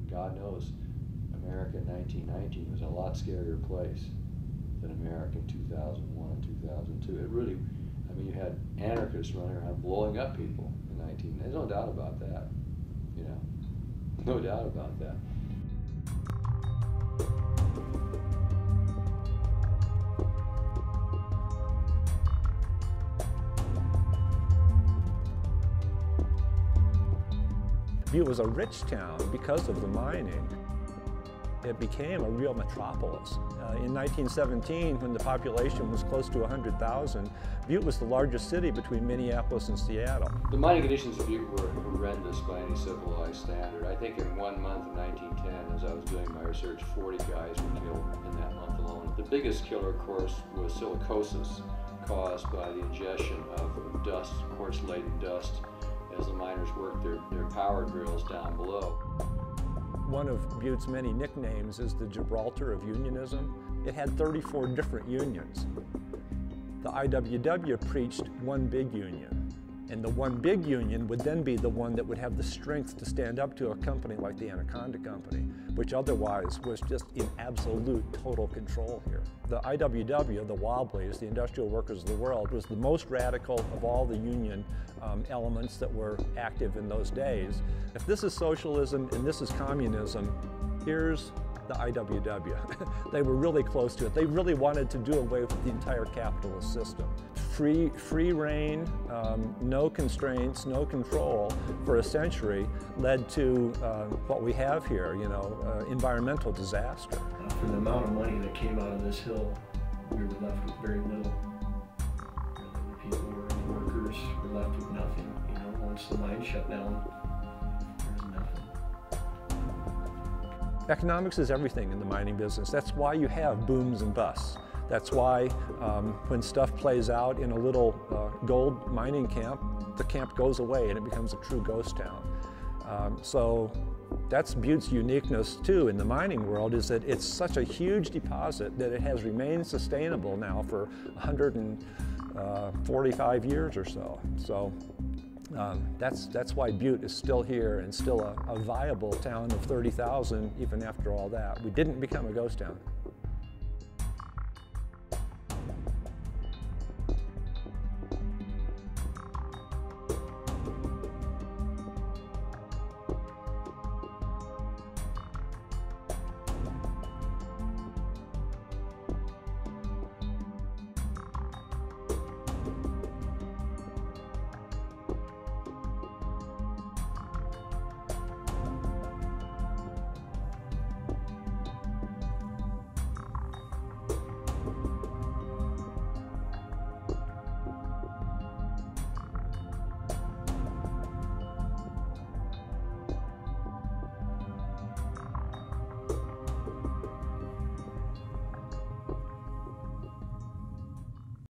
God knows, America in 1919 was a lot scarier place than America in 2001 and 2002. It really, I mean, you had anarchists running around blowing up people in 19. There's no doubt about that, you know, no doubt about that. Butte was a rich town because of the mining. It became a real metropolis. In 1917, when the population was close to 100,000, Butte was the largest city between Minneapolis and Seattle. The mining conditions of Butte were horrendous by any civilized standard. I think in 1 month in 1910, as I was doing my research, 40 guys were killed in that month alone. The biggest killer, of course, was silicosis, caused by the ingestion of dust, quartz-laden dust, as the miners worked their power drills down below. One of Butte's many nicknames is the Gibraltar of unionism. It had 34 different unions. The IWW preached one big union, and the one big union would then be the one that would have the strength to stand up to a company like the Anaconda Company, which otherwise was just in absolute total control here. The IWW, the Wobblies, the Industrial Workers of the World, was the most radical of all the union elements that were active in those days. If this is socialism and this is communism, here's the IWW. They were really close to it. They really wanted to do away with the entire capitalist system. Free reign, no constraints, no control for a century led to what we have here, you know, environmental disaster. For the amount of money that came out of this hill, we were left with very little. The people were workers were left with nothing. You know, once the mine shut down, there was nothing. Economics is everything in the mining business. That's why you have booms and busts. That's why when stuff plays out in a little gold mining camp, the camp goes away and it becomes a true ghost town. So that's Butte's uniqueness too in the mining world, is that it's such a huge deposit that it has remained sustainable now for 145 years or so. So that's why Butte is still here and still a viable town of 30,000 even after all that. We didn't become a ghost town.